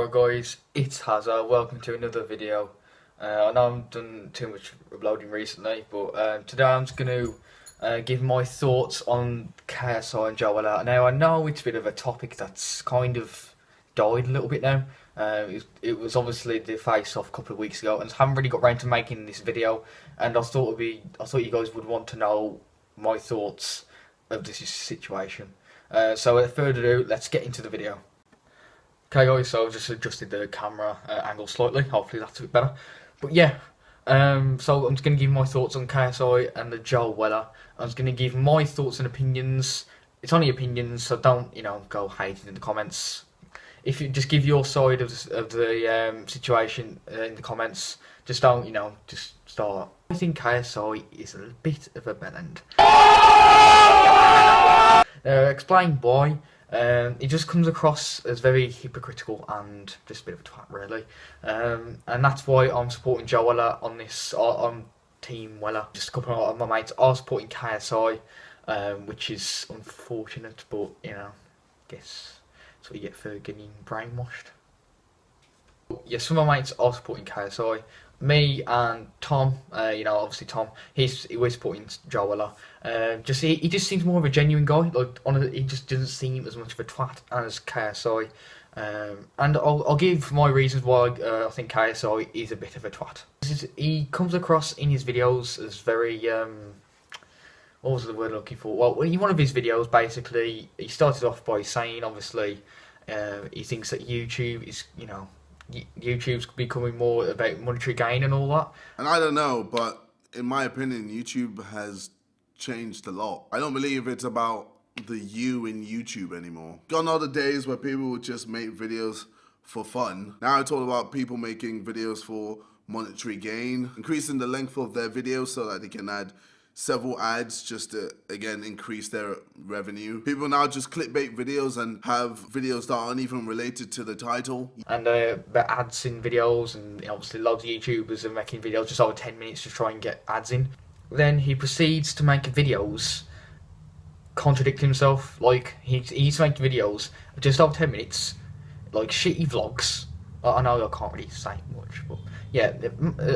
Alright guys, it's Hazza, welcome to another video. I know I haven't done too much uploading recently, but today I'm just going to give my thoughts on KSI and Joella. Now I know it's a bit of a topic that's kind of died a little bit now. It was obviously the face-off a couple of weeks ago, and I haven't really got around to making this video. And I thought you guys would want to know my thoughts of this situation. So without further ado, let's get into the video. Okay guys, so I've just adjusted the camera angle slightly, hopefully that's a bit better. But yeah, so I'm just going to give my thoughts on KSI and the Joella. I'm just going to give my thoughts and opinions. It's only opinions, so don't, go hating in the comments. If you just give your side of the situation in the comments, just don't, just start. I think KSI is a bit of a bellend. Explain why. He just comes across as very hypocritical and just a bit of a twat, really. And that's why I'm supporting Joella on this, on Team Wella. Just a couple of my mates are supporting KSI, which is unfortunate, but, guess that's what you get for getting brainwashed. Yeah, some of my mates are supporting KSI. Me and Tom, obviously Tom, we're supporting Joella. He just seems more of a genuine guy. Like, honestly, he just doesn't seem as much of a twat as KSI. And I'll give my reasons why I think KSI is a bit of a twat. He comes across in his videos as very what was the word I'm looking for? Well, in one of his videos, basically, he started off by saying, obviously, he thinks that YouTube is, YouTube's becoming more about monetary gain and all that. And I don't know, but in my opinion, YouTube has changed a lot. I don't believe it's about the you in YouTube anymore. Gone are the days where people would just make videos for fun. Now it's all about people making videos for monetary gain, increasing the length of their videos so that they can add several ads just to, again, increase their revenue. People now just clickbait videos and have videos that aren't even related to the title. And the ads in videos, and obviously loads of YouTubers are making videos just over 10 minutes to try and get ads in. Then he proceeds to make videos contradict himself. Like, he's making videos just over 10 minutes, like shitty vlogs. I know I can't really say much, but yeah,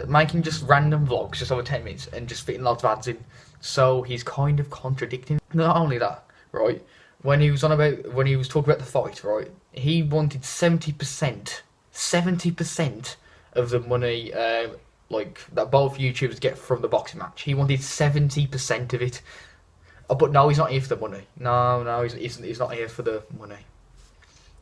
making just random vlogs just over 10 minutes and just fitting lots of ads in. So he's kind of contradicting. Not only that, right? When he was talking about the fight, right? He wanted 70% of the money, like that both YouTubers get from the boxing match. He wanted 70% of it. But no, he's not here for the money. No, he's not here for the money.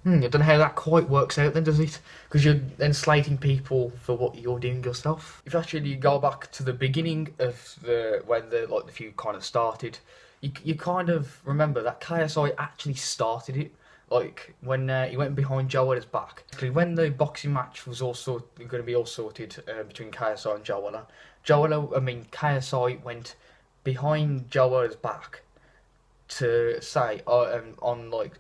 I don't know how that quite works out then, does it? Because you're then slating people for what you're doing yourself. If actually you go back to the beginning of when the feud kind of started, you kind of remember that KSI actually started it. Like when he went behind Joella's back. When the boxing match was also going to be all sorted between KSI and Joella, KSI went behind Joella's back to say on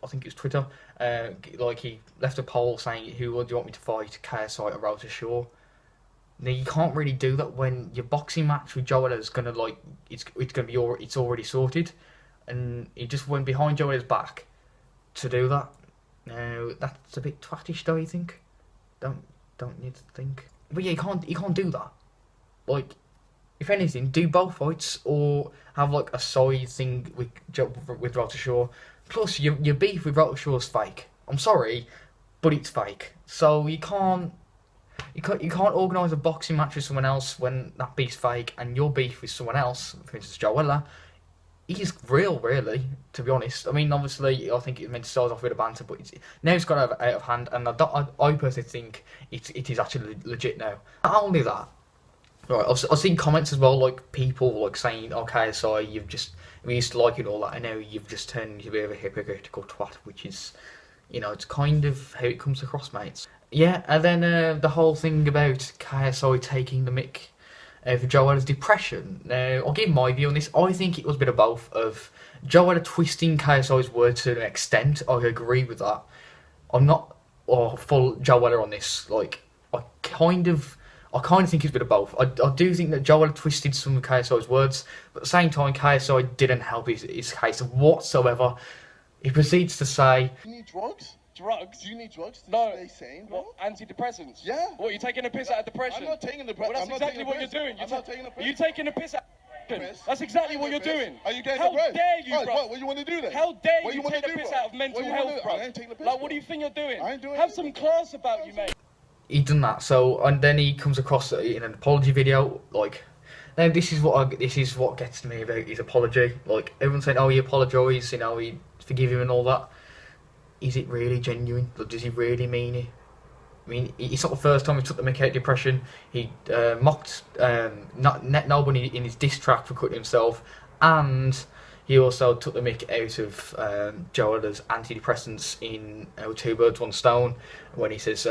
I think it was Twitter, he left a poll saying, who do you want me to fight, KSI or Rosa Shaw? Now you can't really do that when your boxing match with Joella is gonna it's already sorted, and he just went behind Joella's back to do that. Now that's a bit twattish, don't you think? Don't you think? But yeah, you can't do that. Like, if anything, do both fights or have like a side thing with Rosa Shaw. Plus, your beef with Rosa Shaw's fake. I'm sorry, but it's fake. So you can't organise a boxing match with someone else when that beef's fake, and your beef with someone else, for instance Joella, is real, really. To be honest, I mean, obviously, I think it meant to start off with a banter, but now it's got out of hand, and I personally think it is actually legit now. Not only that. Right, I've seen comments as well, like people saying, "Okay, so we used to like it all that, and now you've just turned into a bit of a hypocritical twat," which is, it's kind of how it comes across, mates. Yeah, and then the whole thing about KSI taking the mick for Joella's depression. Now, I'll give my view on this. I think it was a bit of both of Joella twisting KSI's words to an extent. I agree with that. I'm not full Joella on this. Like, I kind of think it's a bit of both. I do think that Joella twisted some of KSI's words, but at the same time, KSI didn't help his case whatsoever. He proceeds to say, "You need drugs? drugs. Do you need drugs to No. stay sane, bro? What, antidepressants? Yeah. What, you taking a piss out of depression? I'm not taking the piss. Well, that's I'm not exactly taking what the you're piss. doing. I'm not taking the piss. Are you taking a piss out of depression? Piss. That's exactly Taking what you're the piss. doing. Are you getting How the piss? dare you, Right, bro? what you want to do then? How dare What you wanna take the do, piss bro? out of mental What you wanna health, do? bro? I ain't taking the piss, Like, bro. what do you think you're doing? I ain't doing Have anything. some class about you, mate. He done that. So and then he comes across in an apology video. Like, now this is what gets to me about his apology. Like, everyone's saying, oh, he apologised, you know, he forgive him and all that. Is it really genuine? Like, does he really mean it? I mean, it's not the first time he took the mick out of depression. He mocked nobody in his diss track for cutting himself, and he also took the mick out of Joe Eller's antidepressants in Two Birds, One Stone, when he says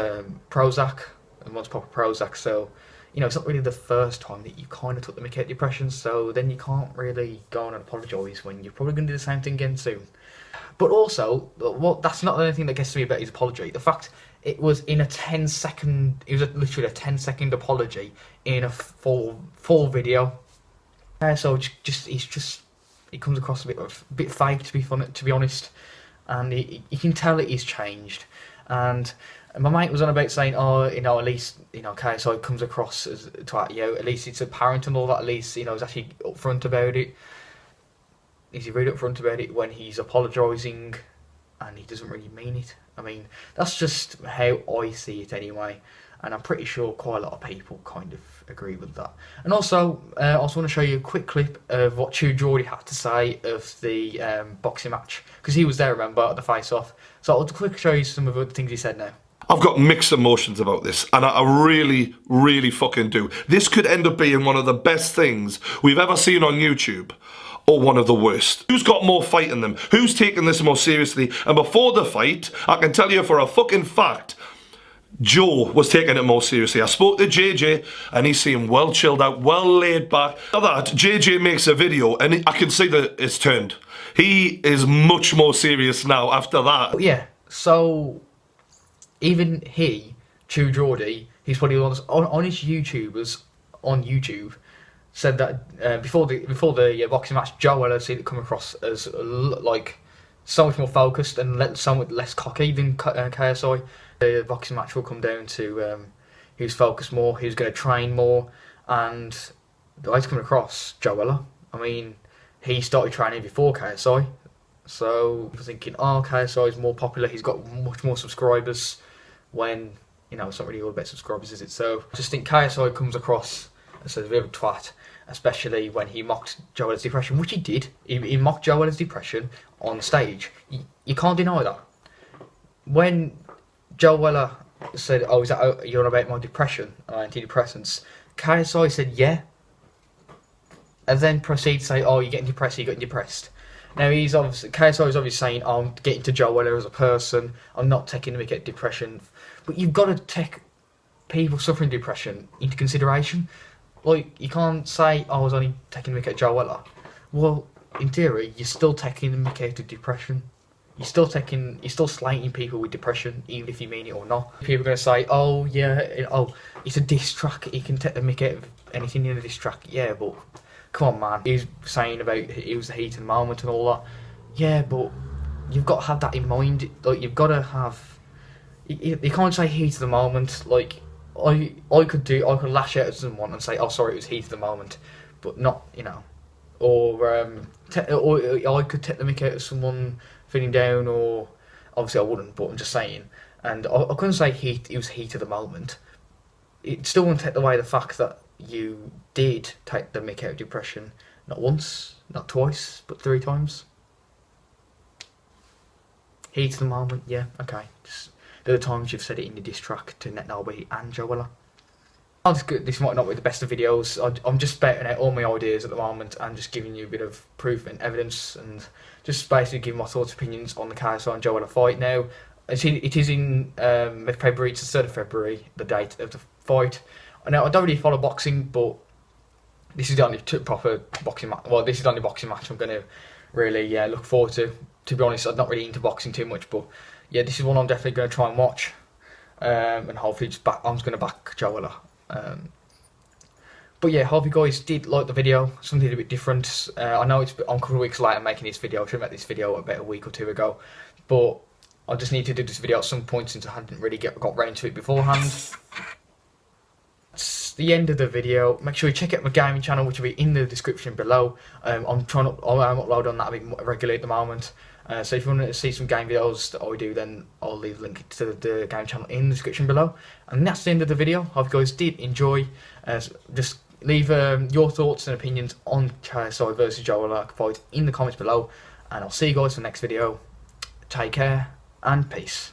Prozac, and wants proper Prozac. So, you know, it's not really the first time that you kind of took the mick out of depression, so then you can't really go on and apologise when you're probably going to do the same thing again soon. But also, well, that's not the only thing that gets to me about his apology. The fact it was in a 10-second, it was literally a 10-second apology in a full video. So he comes across a bit fake, to be honest, and you can tell that he's changed. And my mate was on about saying, oh, you know, at least, you know, KSI comes across as at least it's apparent and all that. At least, you know, he's actually upfront about it. Is he really upfront about it when he's apologising and he doesn't really mean it? I mean, that's just how I see it anyway, and I'm pretty sure quite a lot of people kind of agree with that. And also, I also want to show you a quick clip of what Geordie had to say of the boxing match, because he was there, remember, at the face-off. So I'll quickly show you some of the things he said now. I've got mixed emotions about this, and I really, really fucking do. This could end up being one of the best things we've ever seen on YouTube, or one of the worst. Who's got more fight in them? Who's taking this more seriously? And before the fight, I can tell you for a fucking fact, Joe was taking it more seriously. I spoke to JJ, and he seemed well chilled out, well laid back. After that, JJ makes a video, and I can see that it's turned. He is much more serious now after that. But yeah, so even Geordie, he's probably on his YouTubers on YouTube, said that before the boxing match, Joe Weller seen it come across as like so much more focused and somewhat less cocky than KSI. The boxing match will come down to who's focused more, who's going to train more, and the way it's coming across, Joe Weller. I mean, he started training before KSI, so I was thinking, oh, KSI is more popular, he's got much more subscribers, when, you know, it's not really all about subscribers, is it? So I just think KSI comes across as a bit of a twat, especially when he mocked Joe Weller's depression, which he did. He mocked Joe Weller's depression on stage. You can't deny that. When Joe Weller said, oh, is that you're on about my depression, antidepressants, KSI said, yeah. And then proceed to say, oh, you're getting depressed. Now, KSI is obviously saying, oh, I'm getting to Joe Weller as a person, I'm not taking him to get depression. But you've got to take people suffering depression into consideration. Like, you can't say, oh, I was only taking a mick at Joe Weller. Well, in theory, you're still taking a mick out of depression. You're still slating people with depression, even if you mean it or not. People are going to say, oh, yeah, it's a diss track, he can take the mick out of anything in a diss track. Yeah, but come on, man. He's saying about it was the heat of the moment and all that. Yeah, but you've got to have that in mind. Like, you've got to have... You can't say heat of the moment. Like, I could lash out at someone and say, oh, sorry, it was heat of the moment, but not, you know, or I could take the mick out of someone feeling down, or obviously I wouldn't, but I'm just saying, and I couldn't say it was heat of the moment. It still wouldn't take away the fact that you did take the mick out of depression, not once, not twice, but 3 times. Heat of the moment, yeah, okay. The other times you've said it in your diss track to Net Nobby and Joe Weller. This might not be the best of videos. I'm just spouting out all my ideas at the moment and just giving you a bit of proof and evidence, and just basically giving my thoughts, opinions on the KSI and Joe Weller fight. Now, it is in February. It's the 3rd of February, the date of the fight. Now, I don't really follow boxing, but this is the only proper boxing match. Well, this is the only boxing match I'm going to really look forward to. To be honest, I'm not really into boxing too much, but yeah, this is one I'm definitely going to try and watch, and hopefully I'm just going to back Joe Weller. But yeah, hope you guys did like the video, something a bit different. I know I'm a couple of weeks later making this video. I should have made this video about a week or 2 ago, but I just need to do this video at some point since I hadn't really got round to it beforehand. That's the end of the video. Make sure you check out my gaming channel, which will be in the description below. I'm uploading on that a bit more regularly at the moment. So if you want to see some game videos that I do, then I'll leave a link to the game channel in the description below. And that's the end of the video. Hope you guys did enjoy. Just leave your thoughts and opinions on KSI versus Joel fight in the comments below. And I'll see you guys for the next video. Take care and peace.